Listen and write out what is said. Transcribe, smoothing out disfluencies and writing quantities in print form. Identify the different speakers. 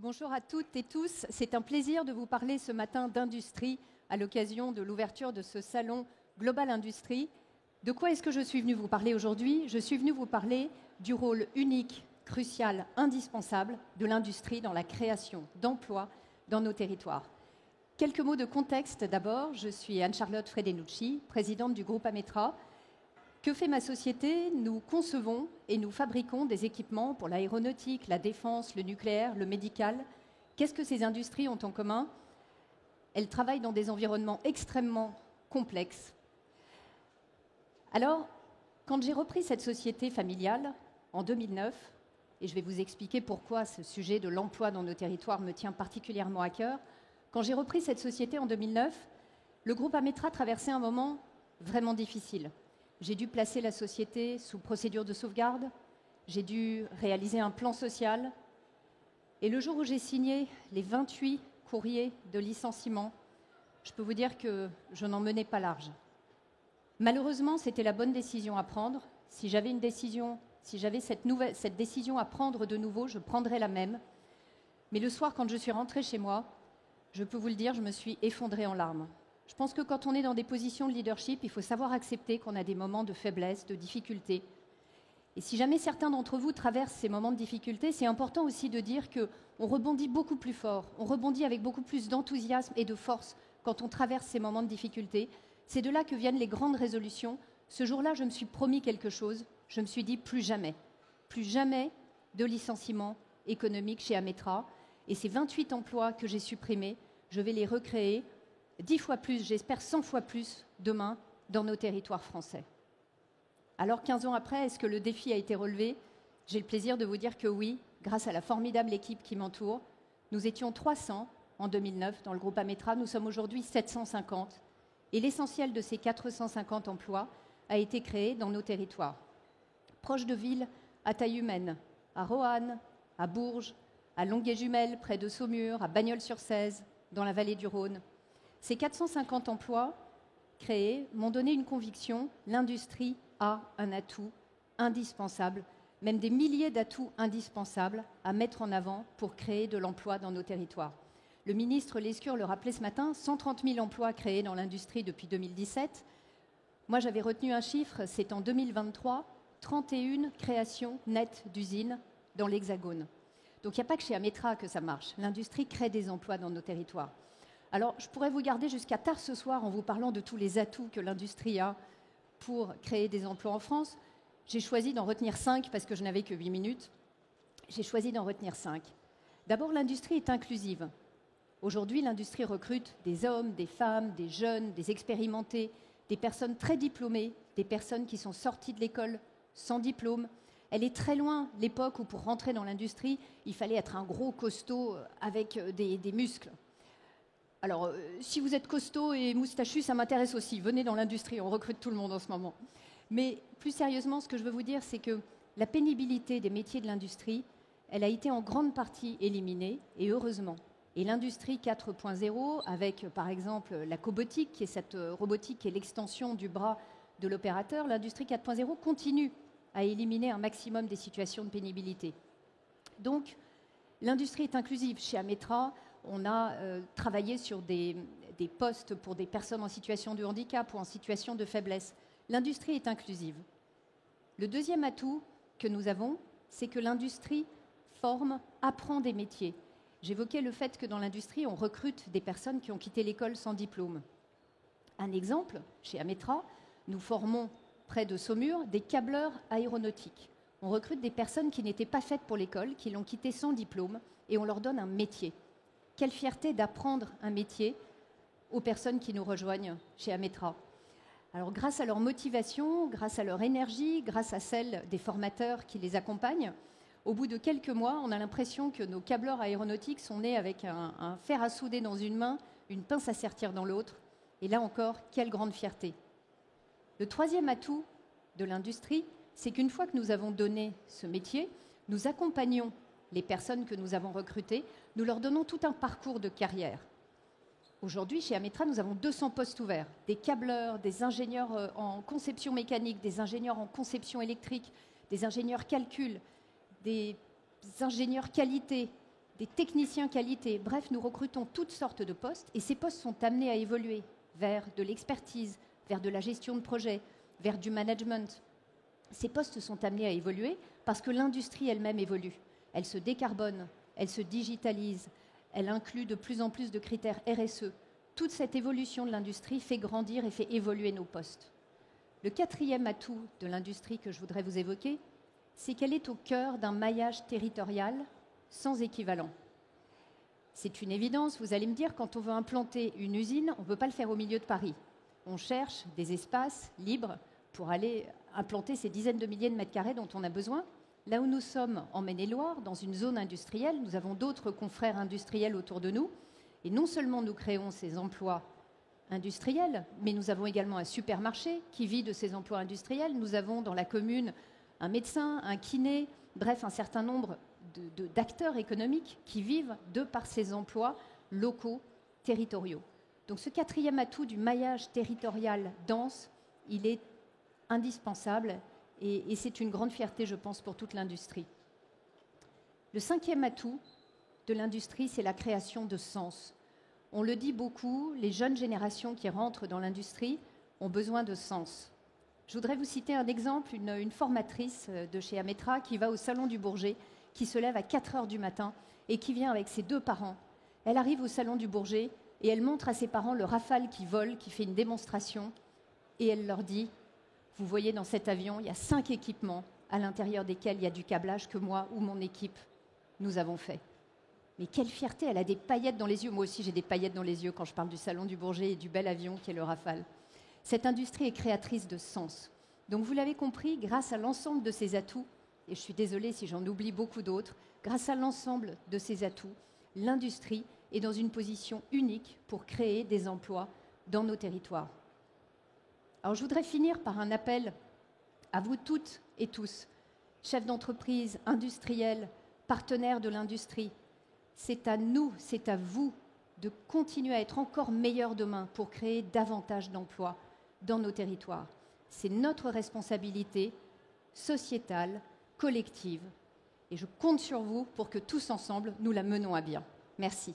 Speaker 1: Bonjour à toutes et tous. C'est un plaisir de vous parler ce matin d'industrie à l'occasion de l'ouverture de ce salon Global Industrie. De quoi est-ce que je suis venue vous parler aujourd'hui? Je suis venue vous parler du rôle unique, crucial, indispensable de l'industrie dans la création d'emplois dans nos territoires. Quelques mots de contexte d'abord. Je suis Anne-Charlotte Fredenucci, présidente du groupe Ametra. Que fait ma société? Nous concevons et nous fabriquons des équipements pour l'aéronautique, la défense, le nucléaire, le médical. Qu'est-ce que ces industries ont en commun? Elles travaillent dans des environnements extrêmement complexes. Alors, quand j'ai repris cette société familiale en 2009, et je vais vous expliquer pourquoi ce sujet de l'emploi dans nos territoires me tient particulièrement à cœur, quand j'ai repris cette société en 2009, le groupe Ametra traversait un moment vraiment difficile. J'ai dû placer la société sous procédure de sauvegarde, j'ai dû réaliser un plan social, et le jour où j'ai signé les 28 courriers de licenciement, je peux vous dire que je n'en menais pas large. Malheureusement, c'était la bonne décision à prendre. Si j'avais cette décision à prendre de nouveau, je prendrais la même. Mais le soir, quand je suis rentrée chez moi, je peux vous le dire, je me suis effondrée en larmes. Je pense que quand on est dans des positions de leadership, il faut savoir accepter qu'on a des moments de faiblesse, de difficulté. Et si jamais certains d'entre vous traversent ces moments de difficulté, c'est important aussi de dire qu'on rebondit beaucoup plus fort, on rebondit avec beaucoup plus d'enthousiasme et de force quand on traverse ces moments de difficulté. C'est de là que viennent les grandes résolutions. Ce jour-là, je me suis promis quelque chose. Je me suis dit plus jamais de licenciement économique chez Ametra. Et ces 28 emplois que j'ai supprimés, je vais les recréer 10 fois plus, j'espère 100 fois plus demain dans nos territoires français. Alors 15 ans après, est-ce que le défi a été relevé? J'ai le plaisir de vous dire que oui, grâce à la formidable équipe qui m'entoure. Nous étions 300 en 2009 dans le groupe Ametra, nous sommes aujourd'hui 750. Et l'essentiel de ces 450 emplois a été créé dans nos territoires. Proches de villes à taille humaine, à Roanne, à Bourges, à Longuet-Jumelles, près de Saumur, à Bagnols-sur-Cèze, dans la vallée du Rhône. Ces 450 emplois créés m'ont donné une conviction: l'industrie a un atout indispensable, même des milliers d'atouts indispensables à mettre en avant pour créer de l'emploi dans nos territoires. Le ministre Lescure le rappelait ce matin, 130 000 emplois créés dans l'industrie depuis 2017. Moi, j'avais retenu un chiffre, c'est en 2023, 31 créations nettes d'usines dans l'Hexagone. Donc il n'y a pas que chez Ametra que ça marche. L'industrie crée des emplois dans nos territoires. Alors, je pourrais vous garder jusqu'à tard ce soir en vous parlant de tous les atouts que l'industrie a pour créer des emplois en France. J'ai choisi d'en retenir 5 parce que je n'avais que 8 minutes. J'ai choisi d'en retenir 5. D'abord, l'industrie est inclusive. Aujourd'hui, l'industrie recrute des hommes, des femmes, des jeunes, des expérimentés, des personnes très diplômées, des personnes qui sont sorties de l'école sans diplôme. Elle est très loin l'époque où, pour rentrer dans l'industrie, il fallait être un gros costaud avec des muscles. Alors, si vous êtes costaud et moustachu, ça m'intéresse aussi. Venez dans l'industrie, on recrute tout le monde en ce moment. Mais plus sérieusement, ce que je veux vous dire, c'est que la pénibilité des métiers de l'industrie, elle a été en grande partie éliminée, et heureusement. Et l'industrie 4.0, avec par exemple la cobotique, qui est cette robotique qui est l'extension du bras de l'opérateur, l'industrie 4.0 continue à éliminer un maximum des situations de pénibilité. Donc, l'industrie est inclusive. Chez Ametra, on a travaillé sur des postes pour des personnes en situation de handicap ou en situation de faiblesse. L'industrie est inclusive. Le deuxième atout que nous avons, c'est que l'industrie forme, apprend des métiers. J'évoquais le fait que dans l'industrie, on recrute des personnes qui ont quitté l'école sans diplôme. Un exemple, chez Ametra, nous formons près de Saumur des câbleurs aéronautiques. On recrute des personnes qui n'étaient pas faites pour l'école, qui l'ont quitté sans diplôme, et on leur donne un métier. Quelle fierté d'apprendre un métier aux personnes qui nous rejoignent chez Ametra. Alors, grâce à leur motivation, grâce à leur énergie, grâce à celle des formateurs qui les accompagnent, au bout de quelques mois, on a l'impression que nos câbleurs aéronautiques sont nés avec un fer à souder dans une main, une pince à sertir dans l'autre. Et là encore, quelle grande fierté. Le troisième atout de l'industrie, c'est qu'une fois que nous avons donné ce métier, nous accompagnons les personnes que nous avons recrutées, nous leur donnons tout un parcours de carrière. Aujourd'hui, chez Ametra, nous avons 200 postes ouverts, des câbleurs, des ingénieurs en conception mécanique, des ingénieurs en conception électrique, des ingénieurs calcul, des ingénieurs qualité, des techniciens qualité. Bref, nous recrutons toutes sortes de postes et ces postes sont amenés à évoluer vers de l'expertise, vers de la gestion de projet, vers du management. Ces postes sont amenés à évoluer parce que l'industrie elle-même évolue. Elle se décarbone, elle se digitalise, elle inclut de plus en plus de critères RSE. Toute cette évolution de l'industrie fait grandir et fait évoluer nos postes. Le quatrième atout de l'industrie que je voudrais vous évoquer, c'est qu'elle est au cœur d'un maillage territorial sans équivalent. C'est une évidence, vous allez me dire, quand on veut implanter une usine, on ne peut pas le faire au milieu de Paris. On cherche des espaces libres pour aller implanter ces dizaines de milliers de mètres carrés dont on a besoin. Là où nous sommes en Maine-et-Loire, dans une zone industrielle, nous avons d'autres confrères industriels autour de nous. Et non seulement nous créons ces emplois industriels, mais nous avons également un supermarché qui vit de ces emplois industriels. Nous avons dans la commune un médecin, un kiné, bref, un certain nombre d'acteurs économiques qui vivent de par ces emplois locaux, territoriaux. Donc ce quatrième atout du maillage territorial dense, il est indispensable et c'est une grande fierté, je pense, pour toute l'industrie. Le cinquième atout de l'industrie, c'est la création de sens. On le dit beaucoup, les jeunes générations qui rentrent dans l'industrie ont besoin de sens. Je voudrais vous citer un exemple, une formatrice de chez Ametra qui va au Salon du Bourget, qui se lève à 4 heures du matin et qui vient avec ses 2 parents. Elle arrive au Salon du Bourget et elle montre à ses parents le Rafale qui vole, qui fait une démonstration, et elle leur dit « Vous voyez, dans cet avion, il y a 5 équipements à l'intérieur desquels il y a du câblage que moi ou mon équipe, nous avons fait. » Mais quelle fierté, elle a des paillettes dans les yeux. Moi aussi, j'ai des paillettes dans les yeux quand je parle du Salon du Bourget et du bel avion qui est le Rafale. Cette industrie est créatrice de sens. Donc vous l'avez compris, grâce à l'ensemble de ces atouts, et je suis désolée si j'en oublie beaucoup d'autres, grâce à l'ensemble de ces atouts, l'industrie est dans une position unique pour créer des emplois dans nos territoires. Alors je voudrais finir par un appel à vous toutes et tous, chefs d'entreprise, industriels, partenaires de l'industrie. C'est à nous, c'est à vous de continuer à être encore meilleurs demain pour créer davantage d'emplois dans nos territoires. C'est notre responsabilité sociétale, collective. Et je compte sur vous pour que tous ensemble, nous la menons à bien. Merci.